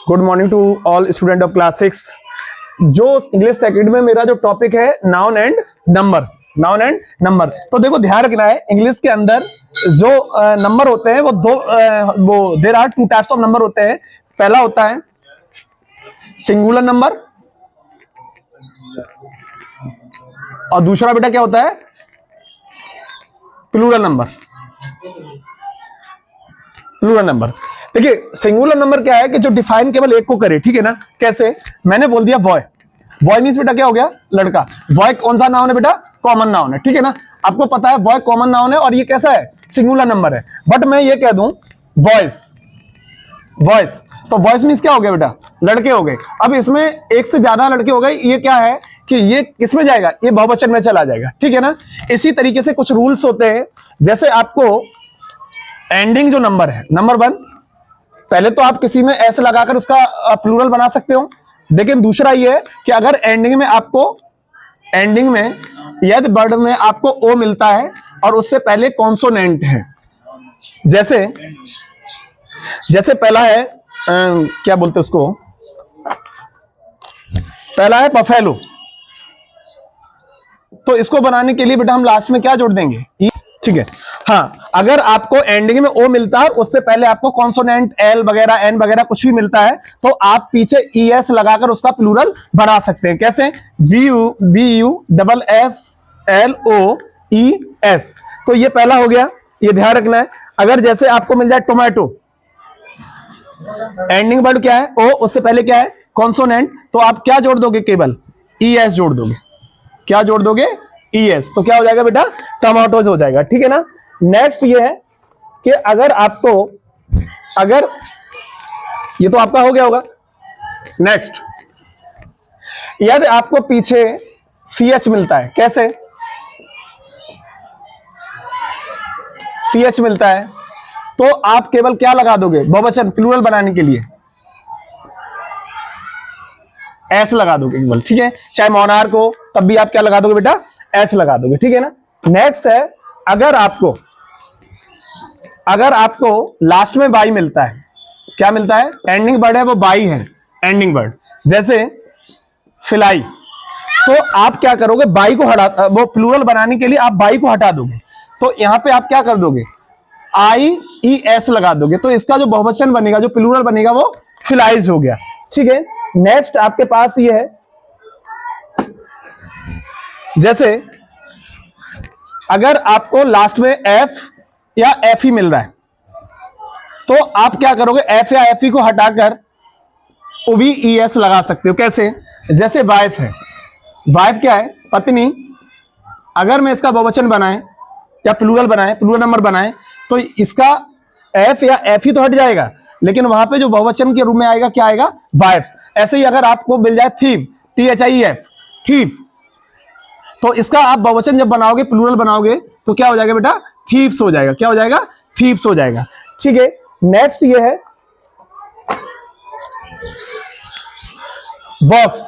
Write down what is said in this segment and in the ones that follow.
Good morning to all student of class 6। जो English second में मेरा जो टॉपिक है noun and number, noun and number. तो देखो ध्यान रखना है, इंग्लिश के अंदर जो नंबर होते हैं वो there are two types of number होते हैं। पहला होता है सिंगुलर नंबर और दूसरा बेटा क्या होता है, प्लूरल नंबर। प्लूरल नंबर देखिए, सिंगुलर नंबर क्या है कि जो डिफाइन केवल एक को करे, ठीक है ना। कैसे? मैंने बोल दिया बॉय, बॉय मींस बेटा क्या हो गया, लड़का। बॉय कौन सा नाउन है बेटा, कॉमन नाउन है, ठीक है ना। आपको पता है बॉय कॉमन नाउन है और ये कैसा है, सिंगुलर नंबर है। बट मैं ये कह दूं बॉयज, बॉयज, तो बॉयज मींस क्या हो गया बेटा, लड़के हो गए। अब इसमें एक से ज्यादा लड़के हो गए, ये क्या है कि ये किसमें जाएगा, ये बहुवचन में चला जाएगा, ठीक है ना। इसी तरीके से कुछ रूल्स होते हैं, जैसे आपको एंडिंग जो नंबर है, नंबर 1, पहले तो आप किसी में एस लगाकर उसका प्लूरल बना सकते हो। लेकिन दूसरा ये है कि अगर एंडिंग में आपको, एंडिंग में यदि वर्ड में आपको ओ मिलता है और उससे पहले कॉन्सोनेंट है, जैसे पहला है क्या बोलते उसको, पहला है बफेलो, तो इसको बनाने के लिए बेटा हम लास्ट में क्या जोड़ देंगे, ठीक है। हाँ, अगर आपको एंडिंग में ओ मिलता है, उससे पहले आपको कॉन्सोनेंट एल वगैरह एन वगैरह कुछ भी मिलता है, तो आप पीछे ई एस लगाकर उसका प्लूरल बना सकते हैं। कैसे? VUWLLOES, तो ये पहला हो गया, ये ध्यान रखना है। अगर जैसे आपको मिल जाए टोमेटो, एंडिंग वर्ड क्या है ओ, उससे पहले क्या है कॉन्सोनेंट, तो आप क्या जोड़ दोगे, केवल ई एस जोड़ दोगे। क्या जोड़ दोगे, ई एस, तो क्या हो जाएगा बेटा, टमाटोज हो जाएगा, ठीक है ना। नेक्स्ट ये है कि अगर आपको, अगर ये तो आपका हो गया होगा। नेक्स्ट, यदि आपको पीछे सी एच मिलता है, कैसे सी एच मिलता है, तो आप केवल क्या लगा दोगे, बहुवचन प्लूरल बनाने के लिए एस लगा दोगे केवल, ठीक है। चाहे मोनार्क हो तब भी आप क्या लगा दोगे बेटा, एस लगा दोगे, ठीक है ना। नेक्स्ट है, अगर आपको लास्ट में बाई मिलता है, क्या मिलता है, एंडिंग वर्ड है वो बाई है, एंडिंग वर्ड, जैसे फिलाई, तो आप क्या करोगे, बाई को हटा, वो प्लूरल बनाने के लिए आप बाई को हटा दोगे, तो यहां पे आप क्या कर दोगे, IES लगा दोगे, तो इसका जो बहुवचन बनेगा, जो प्लूरल बनेगा वो फिलाइज हो गया, ठीक है। नेक्स्ट आपके पास ये है, जैसे अगर आपको लास्ट में एफ या एफ ही मिल रहा है, तो आप क्या करोगे, एफ या एफ ही को हटाकर OVES लगा सकते हो। कैसे? जैसे वाइफ है, वाइफ क्या है, पत्नी। अगर मैं इसका बहुवचन बनाए या प्लूरल बनाए, प्लूरल नंबर बनाए, तो इसका एफ या एफ ही तो हट जाएगा, लेकिन वहां पे जो बहुवचन के रूप में आएगा क्या आएगा, वाइफ्स। ऐसे ही अगर आपको मिल जाए थीव, THIEF, थीव, तो इसका आप बहुवचन जब बनाओगे, प्लूरल बनाओगे, तो क्या हो जाएगा बेटा, थीव्स हो जाएगा। क्या हो जाएगा, थीव्स हो जाएगा, ठीक है। नेक्स्ट ये है बॉक्स,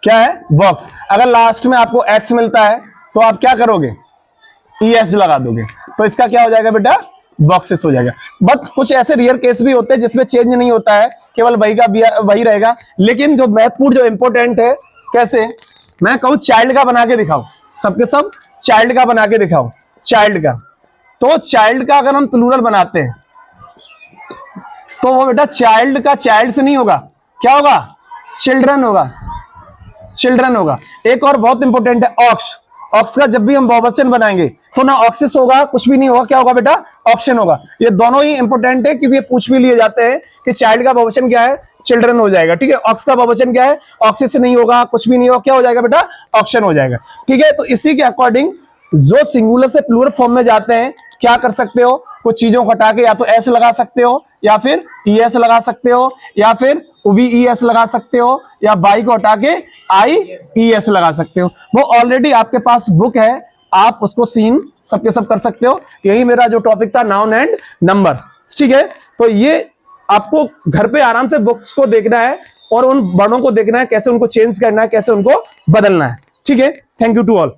क्या है, बॉक्स। अगर लास्ट में आपको एक्स मिलता है, तो आप क्या करोगे, ES लगा दोगे, तो इसका क्या हो जाएगा बेटा, बॉक्सेस हो जाएगा। बट कुछ ऐसे रियर केस भी होते हैं जिसमें चेंज नहीं होता है, केवल वही रहेगा। लेकिन जो महत्वपूर्ण, जो इंपॉर्टेंट है, कैसे, मैं कहूं चाइल्ड का बना के दिखाओ, सबके सब चाइल्ड का बना के दिखाओ, चाइल्ड का, तो चाइल्ड का अगर हम प्लूरल बनाते हैं, तो वो बेटा चाइल्ड का चाइल्ड से नहीं होगा, क्या होगा, चिल्ड्रन होगा, चिल्ड्रन होगा। एक और बहुत इंपॉर्टेंट है ऑक्स, ऑक्स का जब भी हम बहुवचन बनाएंगे तो ना ऑक्सिस होगा, कुछ भी नहीं होगा, क्या होगा बेटा, ऑक्शन होगा। ये दोनों ही इंपॉर्टेंट है, क्योंकि ये पूछ भी लिए जाते हैं कि चाइल्ड का बहुवचन क्या है, चिल्ड्रन हो जाएगा, ठीक है। ऑक्स का बहुवचन क्या है, ऑक्सिस से नहीं होगा, कुछ भी नहीं होगा, क्या हो जाएगा बेटा, ऑक्शन हो जाएगा, ठीक है। तो इसी के अकॉर्डिंग जो सिंगुलर से प्लूरल फॉर्म में जाते हैं, क्या कर सकते हो, कुछ चीजों को हटा के या तो एस लगा सकते हो, या फिर ES लगा सकते हो, या फिर OVES लगा सकते हो, या बाई को हटा के IES लगा सकते हो। वो ऑलरेडी आपके पास बुक है, आप उसको सीन सबके सब कर सकते हो। यही मेरा जो टॉपिक था, नाउन एंड नंबर, ठीक है। तो ये आपको घर पे आराम से बुक्स को देखना है और उन वर्डों को देखना है, कैसे उनको चेंज करना है, कैसे उनको बदलना है, ठीक है। Thank you to all.